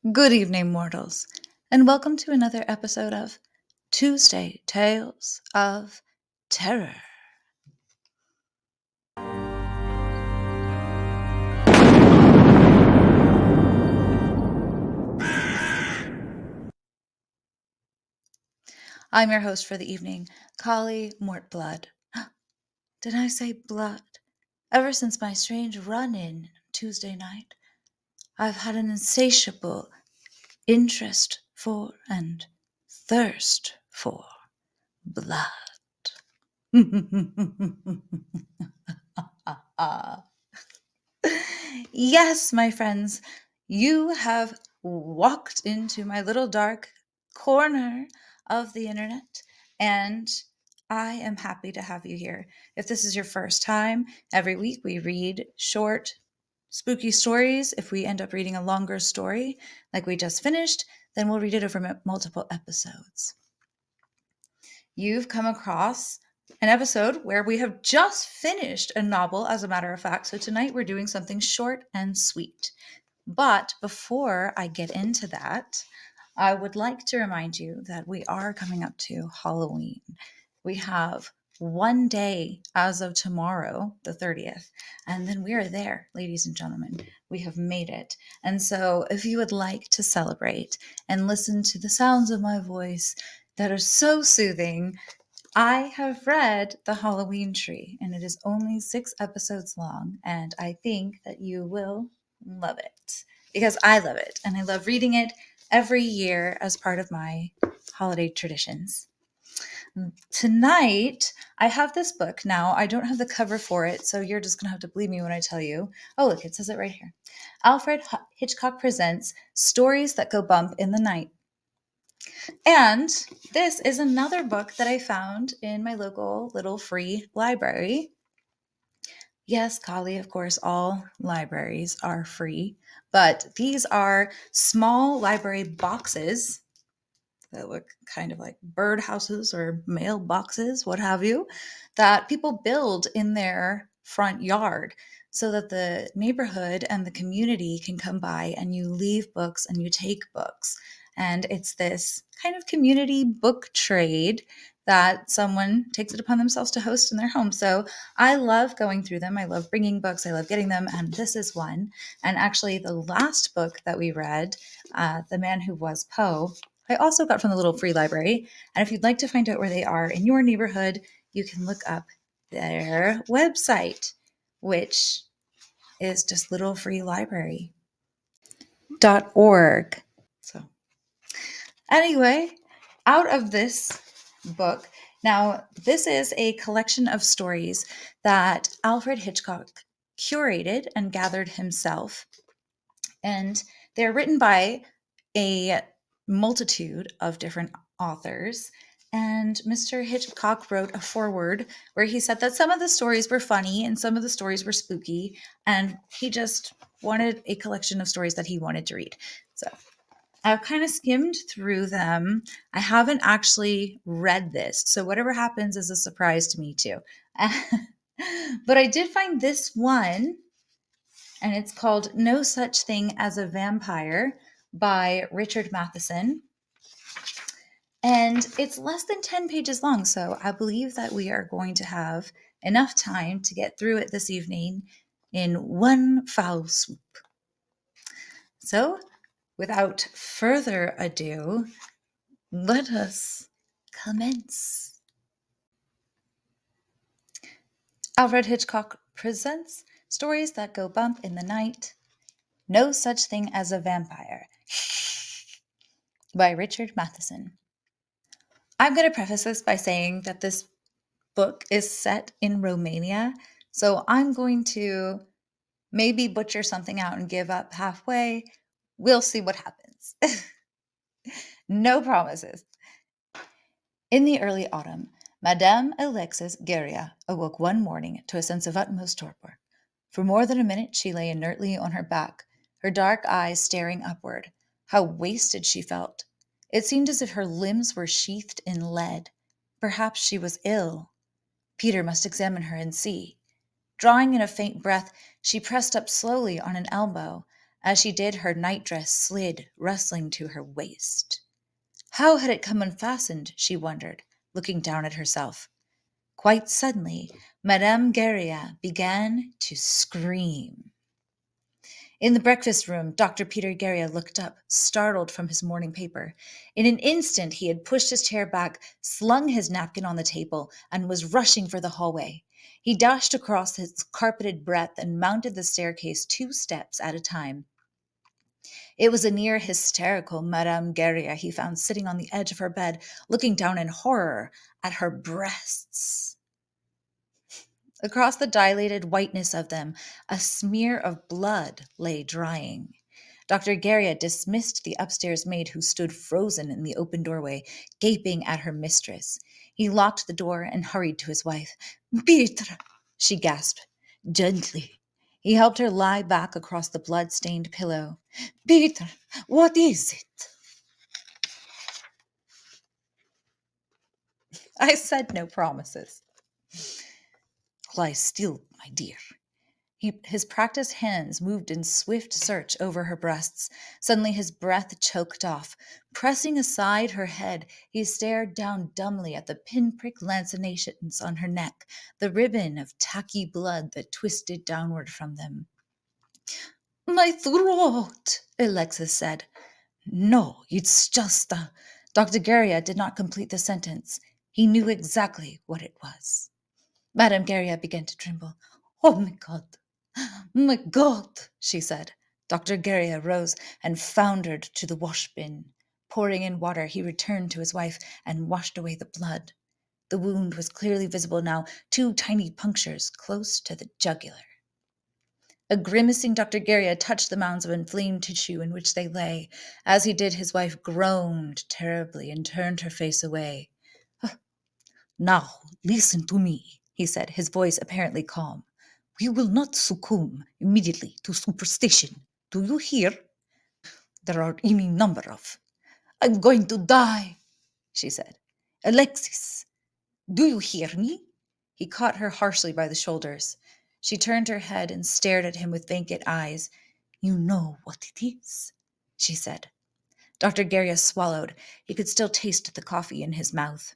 Good evening, mortals, and welcome to another episode of Tuesday Tales of Terror. I'm your host for the evening, Collie Mortblood. Did I say blood? Ever since my strange run-in Tuesday night, I've had an insatiable interest for and thirst for blood. Yes, my friends, you have walked into my little dark corner of the internet, and I am happy to have you here. If this is your first time, every week we read short, spooky stories. If we end up reading a longer story, like we just finished, then we'll read it over multiple episodes. You've come across an episode where we have just finished a novel, as a matter of fact. So tonight we're doing something short and sweet. But before I get into that, I would like to remind you that we are coming up to Halloween. We have one day as of tomorrow, the 30th, and then we are there, ladies and gentlemen. We have made it. And so if you would like to celebrate and listen to the sounds of my voice that are so soothing, I have read The Halloween Tree, and it is only 6 episodes long, and I think that you will love it because I love it, and I love reading it every year as part of my holiday traditions. Tonight, I have this book. Now, I don't have the cover for it, so you're just going to have to believe me when I tell you. Oh, look, it says it right here. Alfred Hitchcock presents Stories That Go Bump in the Night. And this is another book that I found in my local little free library. Yes, Kali, of course, all libraries are free, but these are small library boxes that look kind of like birdhouses or mailboxes, what have you, that people build in their front yard so that the neighborhood and the community can come by and you leave books and you take books. And it's this kind of community book trade that someone takes it upon themselves to host in their home. So I love going through them. I love bringing books. I love getting them. And this is one. And actually, the last book that we read, The Man Who Was Poe, I also got from the little free library. And if you'd like to find out where they are in your neighborhood, you can look up their website, which is just littlefreelibrary.org. So anyway, out of this book, now this is a collection of stories that Alfred Hitchcock curated and gathered himself. And they're written by a multitude of different authors. And Mr. Hitchcock wrote a foreword where he said that some of the stories were funny and some of the stories were spooky. And he just wanted a collection of stories that he wanted to read. So I've kind of skimmed through them. I haven't actually read this. So whatever happens is a surprise to me too. But I did find this one, and it's called No Such Thing as a Vampire by Richard Matheson. And it's less than 10 pages long, so I believe that we are going to have enough time to get through it this evening in one foul swoop. So, without further ado, let us commence. Alfred Hitchcock presents Stories That Go Bump in the Night, No Such Thing as a Vampire by Richard Matheson. I'm going to preface this by saying that this book is set in Romania, so I'm going to maybe butcher something out and give up halfway. We'll see what happens. No promises. In the early autumn, Madame Alexis Gueria awoke one morning to a sense of utmost torpor. For more than a minute she lay inertly on her back, her dark eyes staring upward. How wasted she felt! It seemed as if her limbs were sheathed in lead. Perhaps she was ill. Peter must examine her and see. Drawing in a faint breath, she pressed up slowly on an elbow. As she did, her nightdress slid, rustling to her waist. How had it come unfastened, she wondered, looking down at herself. Quite suddenly, Madame Guerrier began to scream. In the breakfast room, Dr. Peter Guerrier looked up, startled from his morning paper. In an instant, he had pushed his chair back, slung his napkin on the table, and was rushing for the hallway. He dashed across its carpeted breadth and mounted the staircase 2 steps at a time. It was a near hysterical Madame Guerrier he found sitting on the edge of her bed, looking down in horror at her breasts. Across the dilated whiteness of them, a smear of blood lay drying. Dr. Guerrier dismissed the upstairs maid who stood frozen in the open doorway, gaping at her mistress. He locked the door and hurried to his wife. Peter, she gasped. Gently. He helped her lie back across the blood-stained pillow. Peter, what is it? I said no promises. Lie still, my dear. His practiced hands moved in swift search over her breasts. Suddenly his breath choked off. Pressing aside her head, he stared down dumbly at the pinprick lancinations on her neck, the ribbon of tacky blood that twisted downward from them. My throat, Alexis said. No, it's just a... Dr. Guerrier did not complete the sentence. He knew exactly what it was. Madame Guerrier began to tremble. Oh, my God. My God, she said. Dr. Guerrier rose and foundered to the wash bin. Pouring in water, he returned to his wife and washed away the blood. The wound was clearly visible now, 2 tiny punctures close to the jugular. A grimacing Dr. Guerrier touched the mounds of inflamed tissue in which they lay. As he did, his wife groaned terribly and turned her face away. Now, listen to me, he said, his voice apparently calm. We will not succumb immediately to superstition. Do you hear? There are any number of... I'm going to die, she said. Alexis, do you hear me? He caught her harshly by the shoulders. She turned her head and stared at him with vacant eyes. You know what it is, she said. Dr. Guerrier swallowed. He could still taste the coffee in his mouth.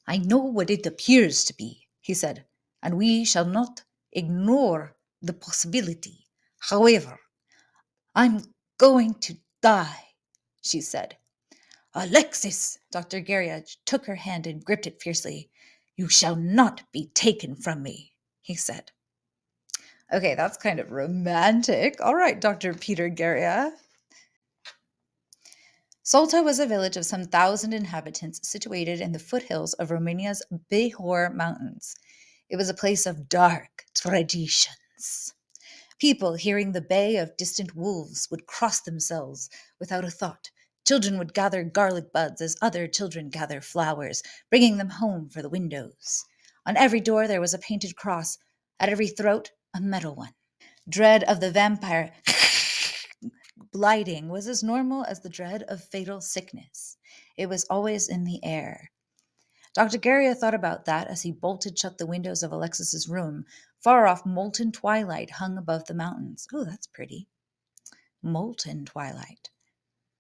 I know what it appears to be, he said, and we shall not ignore the possibility. However, I'm going to die, she said. Alexis, Dr. Guerrier took her hand and gripped it fiercely. You shall not be taken from me, he said. Okay, that's kind of romantic. All right, Dr. Peter Guerrier. Salta was a village of some 1,000 inhabitants situated in the foothills of Romania's Bihor Mountains. It was a place of dark traditions. People, hearing the bay of distant wolves, would cross themselves without a thought. Children would gather garlic buds as other children gather flowers, bringing them home for the windows. On every door there was a painted cross, at every throat a metal one. Dread of the vampire blighting was as normal as the dread of fatal sickness. It was always in the air. Dr. Guerrier thought about that as he bolted shut the windows of Alexis's room. Far off, molten twilight hung above the mountains. Oh, that's pretty. Molten twilight.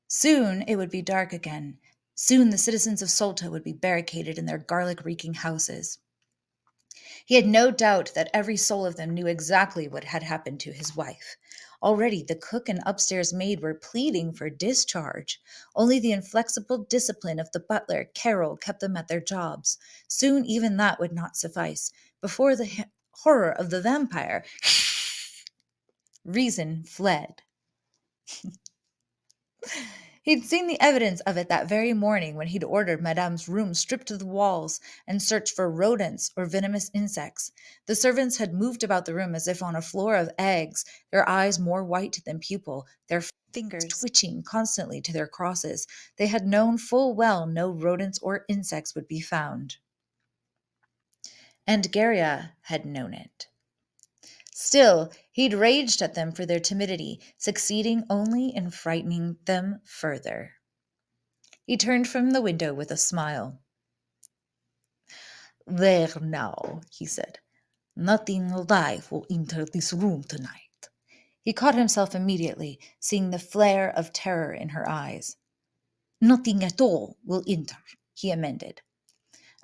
Soon it would be dark again. Soon the citizens of Salta would be barricaded in their garlic-reeking houses. He had no doubt that every soul of them knew exactly what had happened to his wife. Already the cook and upstairs maid were pleading for discharge. Only the inflexible discipline of the butler, Carol, kept them at their jobs. Soon even that would not suffice. Before the horror of the vampire, reason fled. He'd seen the evidence of it that very morning when he'd ordered Madame's room stripped to the walls and searched for rodents or venomous insects. The servants had moved about the room as if on a floor of eggs, their eyes more white than pupil, their fingers twitching constantly to their crosses. They had known full well no rodents or insects would be found. And Guerrier had known it. Still, he'd raged at them for their timidity, succeeding only in frightening them further. He turned from the window with a smile. There now, he said. Nothing alive will enter this room tonight. He caught himself immediately, seeing the flare of terror in her eyes. Nothing at all will enter, he amended.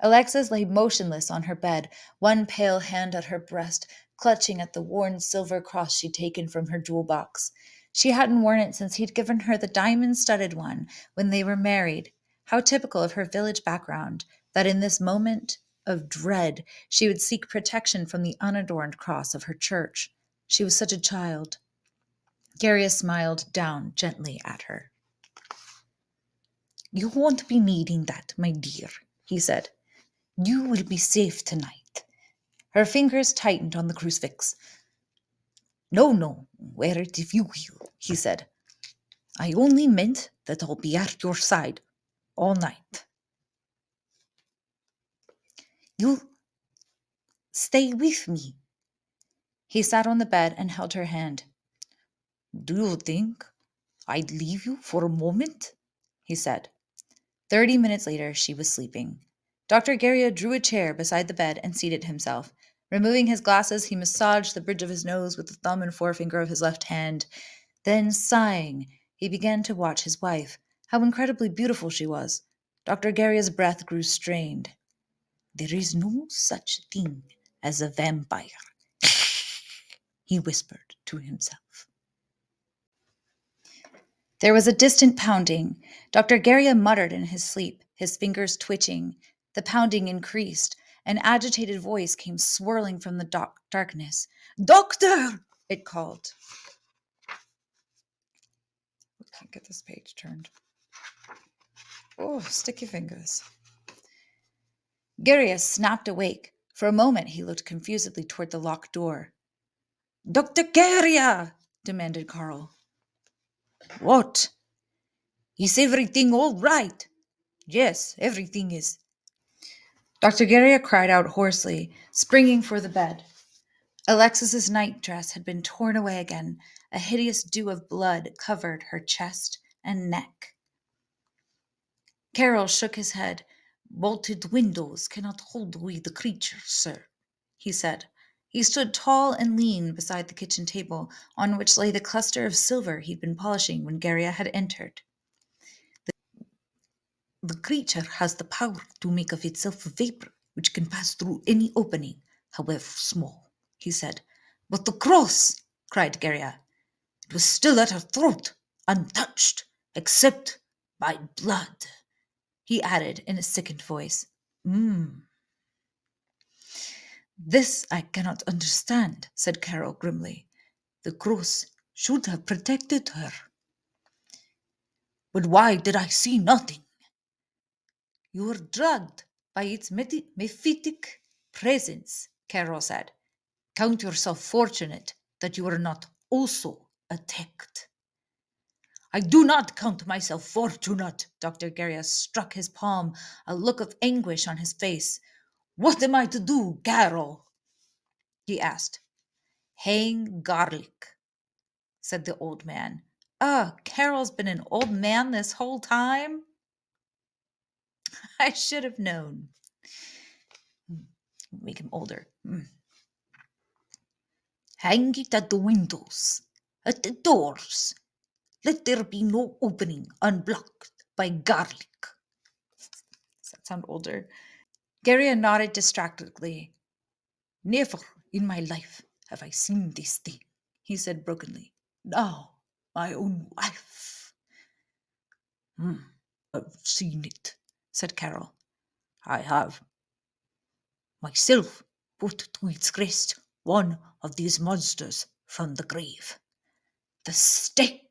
Alexis lay motionless on her bed, one pale hand at her breast, clutching at the worn silver cross she'd taken from her jewel box. She hadn't worn it since he'd given her the diamond-studded one when they were married. How typical of her village background, that in this moment of dread she would seek protection from the unadorned cross of her church. She was such a child. Garia smiled down gently at her. You won't be needing that, my dear, he said. You will be safe tonight. Her fingers tightened on the crucifix. No, wear it if you will, he said. I only meant that I'll be at your side all night. You'll stay with me. He sat on the bed and held her hand. Do you think I'd leave you for a moment? He said. 30 minutes later, she was sleeping. Dr. Garia drew a chair beside the bed and seated himself. Removing his glasses, he massaged the bridge of his nose with the thumb and forefinger of his left hand. Then, sighing, he began to watch his wife. How incredibly beautiful she was. Dr. Garia's breath grew strained. There is no such thing as a vampire, he whispered to himself. There was a distant pounding. Dr. Garia muttered in his sleep, his fingers twitching. The pounding increased. An agitated voice came swirling from the darkness. Doctor! It called. I can't get this page turned. Oh, sticky fingers. Garia snapped awake. For a moment, he looked confusedly toward the locked door. Dr. Garia! Demanded Carl. What? Is everything all right? Yes, everything is. Dr. Garia cried out hoarsely, springing for the bed. Alexis's nightdress had been torn away again. A hideous dew of blood covered her chest and neck. Carol shook his head. Bolted windows cannot hold away the creature, sir, he said. He stood tall and lean beside the kitchen table, on which lay the cluster of silver he'd been polishing when Garia had entered. The creature has the power to make of itself a vapor which can pass through any opening, however small, he said. But the cross, cried Garia. It was still at her throat, untouched, except by blood, he added in a sickened voice. This I cannot understand, said Carol grimly. The cross should have protected her. But why did I see nothing? You were drugged by its mephitic presence, Carol said. Count yourself fortunate that you were not also attacked. I do not count myself fortunate, Dr. Garia struck his palm, a look of anguish on his face. What am I to do, Carol? He asked. Hang garlic, said the old man. Carol's been an old man this whole time? I should have known. Make him older. Hang it at the windows, at the doors. Let there be no opening unblocked by garlic. Does that sound older? Garia nodded distractedly. Never in my life have I seen this thing, he said brokenly. Now, my own wife. I've seen it, said Carol. I have myself put to its rest one of these monsters from the grave. The stake!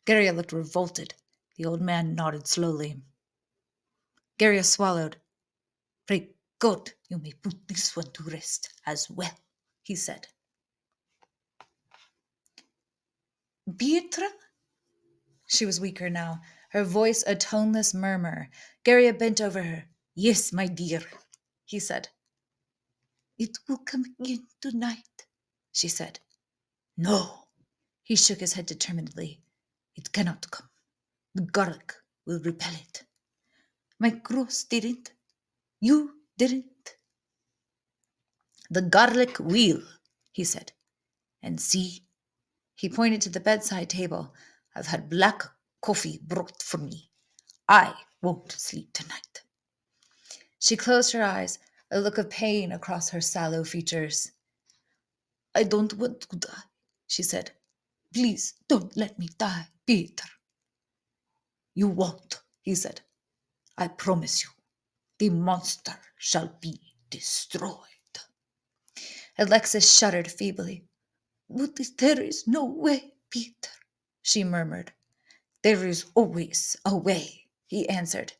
Garia looked revolted. The old man nodded slowly. Garia swallowed. Pray God you may put this one to rest as well, he said. Pietra? She was weaker now, her voice a toneless murmur. Garia bent over her. Yes, my dear, he said. It will come again tonight, she said. No, he shook his head determinedly. It cannot come. The garlic will repel it. My cross didn't. You didn't. The garlic will, he said. And see, He pointed to the bedside table. I've had black coffee brought for me. I won't sleep tonight. She closed her eyes, a look of pain across her sallow features. I don't want to die, she said. Please don't let me die, Peter. You won't, he said. I promise you. The monster shall be destroyed. Alexis shuddered feebly. But there is no way, Peter, she murmured. There is always a way, he answered.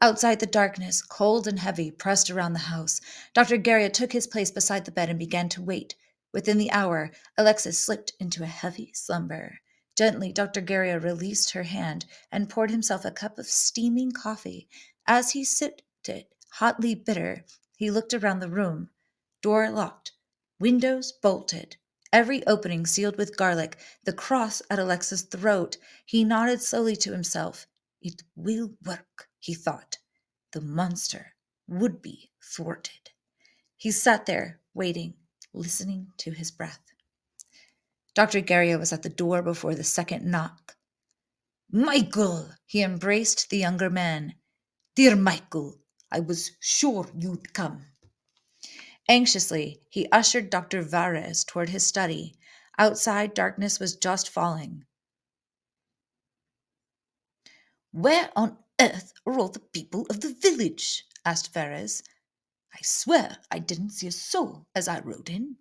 Outside, the darkness, cold and heavy, pressed around the house. Dr. Garriott took his place beside the bed and began to wait. Within the hour, Alexis slipped into a heavy slumber. Gently, Dr. Garriott released her hand and poured himself a cup of steaming coffee. As he sipped it, hotly bitter, he looked around the room. Door locked, windows bolted, every opening sealed with garlic, the cross at Alexis' throat. He nodded slowly to himself. It will work, he thought. The monster would be thwarted. He sat there, waiting, listening to his breath. Dr. Garriott was at the door before the second knock. Michael! He embraced the younger man. Dear Michael, I was sure you'd come. Anxiously, he ushered Dr. Varez toward his study. Outside, darkness was just falling. Where on earth are all the people of the village? Asked Varez. I swear I didn't see a soul as I rode in.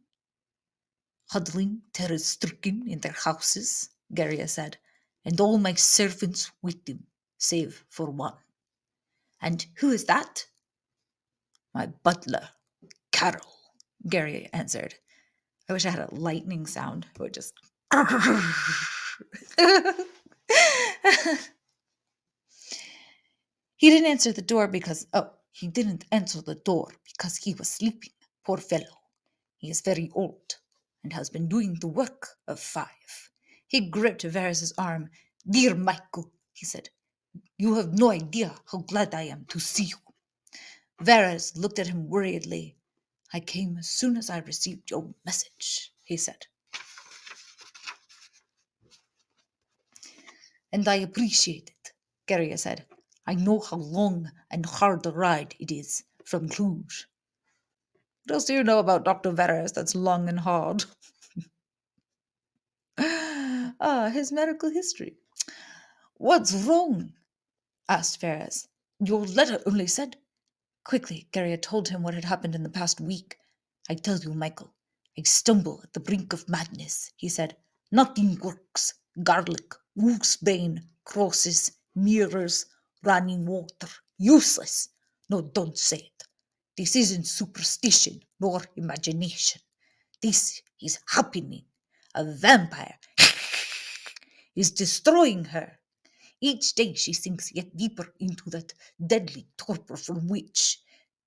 Huddling, terror-stricken in their houses, Garriott said, and all my servants with them, save for one. And who is that? My butler, Carol, Garriott answered. I wish I had a lightning sound. It would just... He didn't answer the door because... he didn't answer the door because he was sleeping, poor fellow. He is very old and has been doing the work of 5. He gripped Varez's arm. Dear Michael, he said, you have no idea how glad I am to see you. Varez looked at him worriedly. I came as soon as I received your message, he said. And I appreciate it, Garriott said. I know how long and hard a ride it is from Cluj. What else do you know about Dr. Varez that's long and hard? His medical history. What's wrong? Asked Varez. Your letter only said. Quickly, Garriott told him what had happened in the past week. I tell you, Michael, I stumble at the brink of madness, he said. Nothing works. Garlic, wolfsbane, crosses, mirrors, running water. Useless. No, don't say it. This isn't superstition nor imagination. This is happening. A vampire is destroying her. Each day she sinks yet deeper into that deadly torpor from which...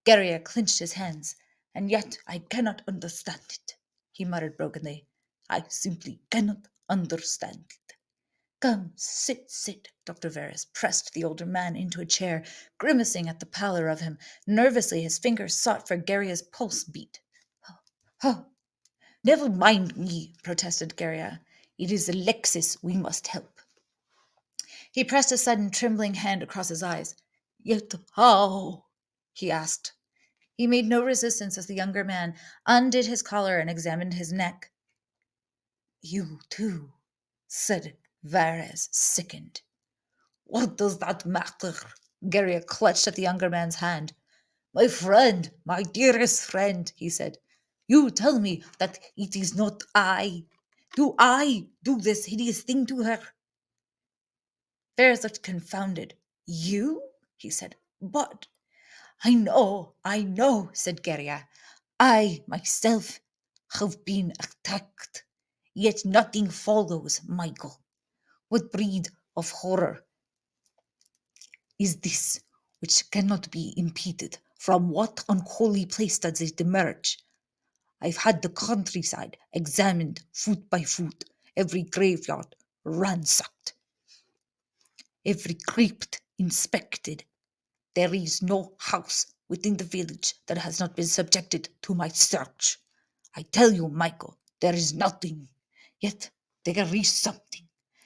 Garriott clenched his hands. And yet I cannot understand it, he muttered brokenly. I simply cannot understand it. Come, sit. Dr. Varez pressed the older man into a chair, grimacing at the pallor of him. Nervously, his fingers sought for Garriott's pulse beat. Oh, never mind me, protested Garriott. It is Alexis we must help. He pressed a sudden trembling hand across his eyes. Yet how? He asked. He made no resistance as the younger man undid his collar and examined his neck. You too, said Varez, sickened. What does that matter? Garriott clutched at the younger man's hand. My friend, my dearest friend, he said. You tell me that it is not I. Do I do this hideous thing to her? Varez looked confounded. You? He said. But... I know, said Garriott. I, myself, have been attacked. Yet nothing follows, Michael. What breed of horror is this which cannot be impeded? From what unholy place does it emerge? I've had the countryside examined foot by foot, every graveyard ransacked, every crypt inspected. There is no house within the village that has not been subjected to my search. I tell you, Michael, there is nothing. Yet There is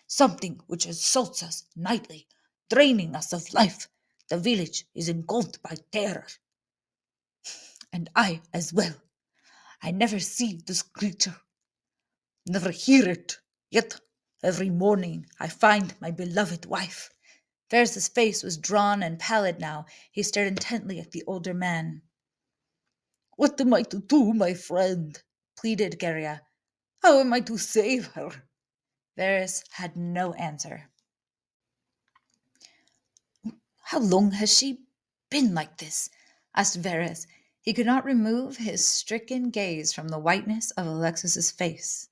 something which assaults us nightly, draining us of life. The village is engulfed by terror. And I as well. I never see this creature, never hear it. Yet every morning I find my beloved wife. Ferris's face was drawn and pallid now. He stared intently at the older man. What am I to do, my friend? Pleaded Geria. How am I to save her? Varys had no answer. How long has she been like this? Asked Varys. He could not remove his stricken gaze from the whiteness of Alexis's face.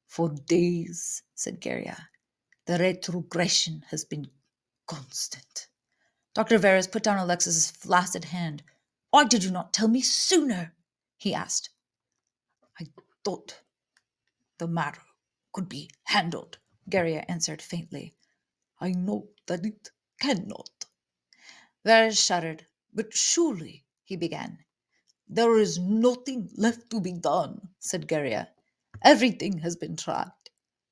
For days, said Geria. The retrogression has been constant. Dr. Varys put down Alexis's flaccid hand. Why did you not tell me sooner? He asked. I thought the matter could be handled, Geria answered faintly. I know that it cannot. Varys shuddered. But surely, he began. There is nothing left to be done, said Geria. Everything has been tried.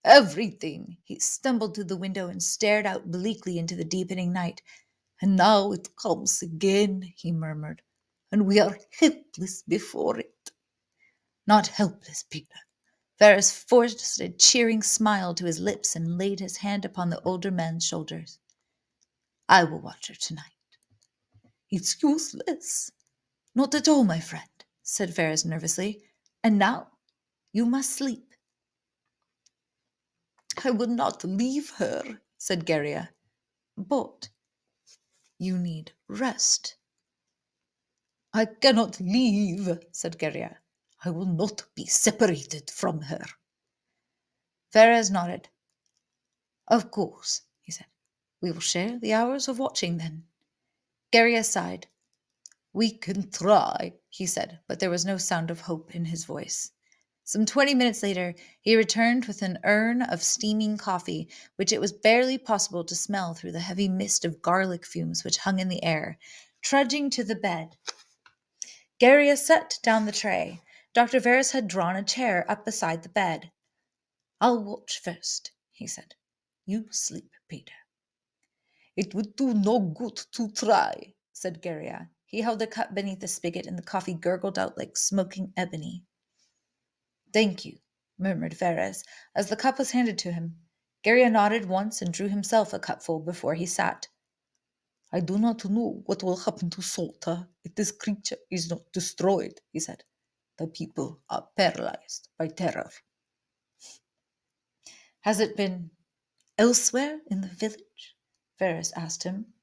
Everything. He stumbled to the window and stared out bleakly into the deepening night. And now it comes again, he murmured, and we are helpless before it. Not helpless, Peter. Varys forced a cheering smile to his lips and laid his hand upon the older man's shoulders. I will watch her tonight. It's useless. Not at all, my friend, said Varys nervously. And now you must sleep. I will not leave her, said Geria. But you need rest. I cannot leave, said Geria. I will not be separated from her. Varys nodded. Of course, he said. We will share the hours of watching then. Geria sighed. We can try, he said, but there was no sound of hope in his voice. Some 20 minutes later, he returned with an urn of steaming coffee, which it was barely possible to smell through the heavy mist of garlic fumes which hung in the air. Trudging to the bed, Geria set down the tray. Dr. Varys had drawn a chair up beside the bed. I'll watch first, he said. You sleep, Peter. It would do no good to try, said Geria. He held a cup beneath the spigot, and the coffee gurgled out like smoking ebony. Thank you, murmured Varys, as the cup was handed to him. Geria nodded once and drew himself a cupful before he sat. I do not know what will happen to Salter if this creature is not destroyed, he said. The people are paralyzed by terror. Has it been elsewhere in the village? Varys asked him.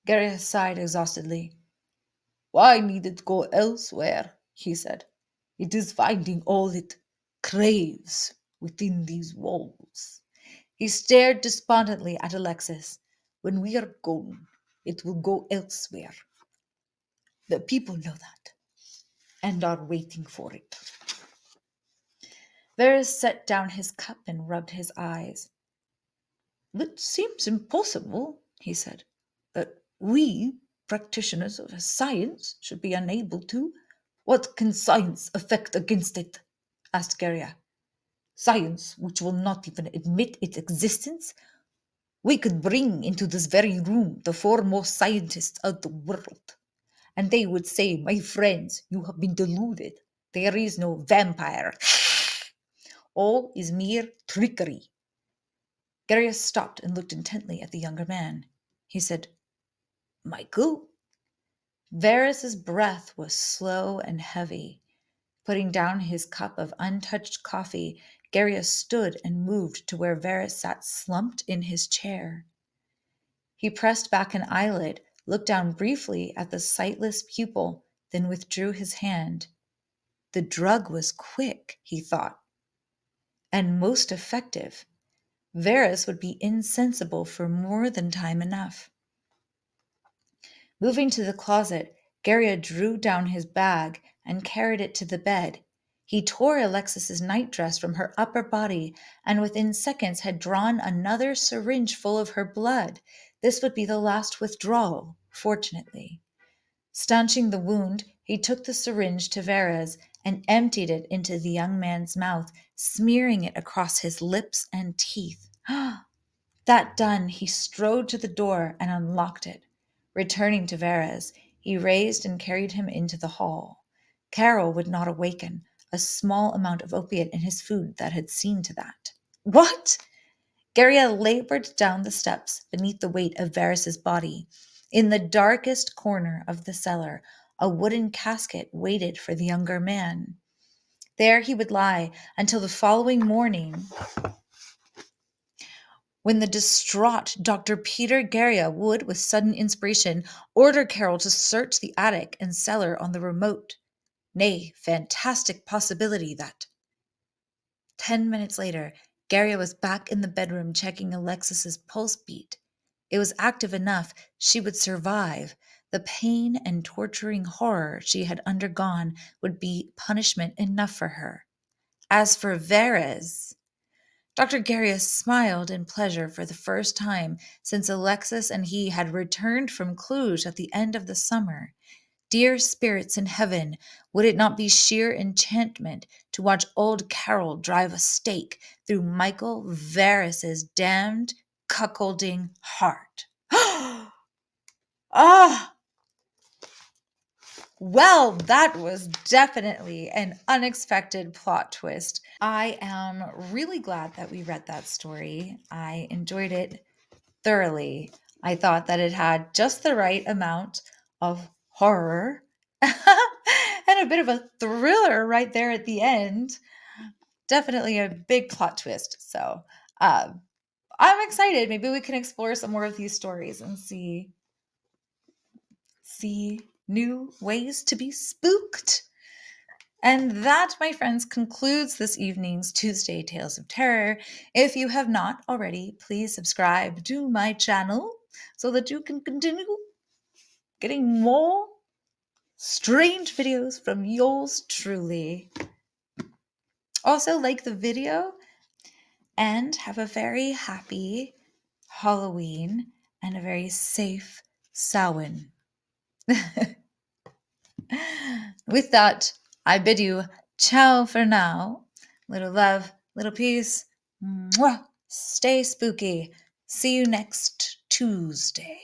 Geria sighed exhaustedly. Why need it go elsewhere? He said. It is finding all it craves within these walls. He stared despondently at Alexis. When we are gone, it will go elsewhere. The people know that and are waiting for it. Varys set down his cup and rubbed his eyes. It seems impossible, he said, that we, practitioners of science, should be unable to. What can science effect against it? Asked Geria. Science which will not even admit its existence? We could bring into this very room the foremost scientists of the world, and they would say, my friends, you have been deluded. There is no vampire. All is mere trickery. Geria stopped and looked intently at the younger man. He said, Michael? Varys's breath was slow and heavy. Putting down his cup of untouched coffee, Geria stood and moved to where Varys sat slumped in his chair. He pressed back an eyelid, looked down briefly at the sightless pupil, then withdrew his hand. The drug was quick, he thought, and most effective. Varys would be insensible for more than time enough. Moving to the closet, Geria drew down his bag and carried it to the bed. He tore Alexis's nightdress from her upper body and within seconds had drawn another syringe full of her blood. This would be the last withdrawal, fortunately. Stanching the wound, he took the syringe to Varys and emptied it into the young man's mouth, smearing it across his lips and teeth. That done, he strode to the door and unlocked it. Returning to Verez, he raised and carried him into the hall. Carol would not awaken, a small amount of opiate in his food that had seen to that. What? Garia labored down the steps beneath the weight of Verez's body. In the darkest corner of the cellar, a wooden casket waited for the younger man. There he would lie until the following morning, when the distraught Dr. Peter Garia would, with sudden inspiration, order Carol to search the attic and cellar on the remote, nay, fantastic possibility that 10 minutes later, Garia was back in the bedroom checking Alexis's pulse beat. It was active enough she would survive. The pain and torturing horror she had undergone would be punishment enough for her. As for Verez, Dr. Garia smiled in pleasure for the first time since Alexis and he had returned from Cluj at the end of the summer. Dear spirits in heaven, would it not be sheer enchantment to watch old Carol drive a stake through Michael Verez's damned cuckolding heart? Ah! Well, that was definitely an unexpected plot twist. I am really glad that we read that story. I enjoyed it thoroughly. I thought that it had just the right amount of horror and a bit of a thriller right there at the end. Definitely a big plot twist. So I'm excited. Maybe we can explore some more of these stories and see new ways to be spooked. And that, my friends, concludes this evening's Tuesday Tales of Terror. If you have not already, please subscribe to my channel so that you can continue getting more strange videos from yours truly. Also, like the video and have a very happy Halloween and a very safe Samhain. With that, I bid you ciao for now. Little love, little peace. Mwah! Stay spooky. See you next Tuesday.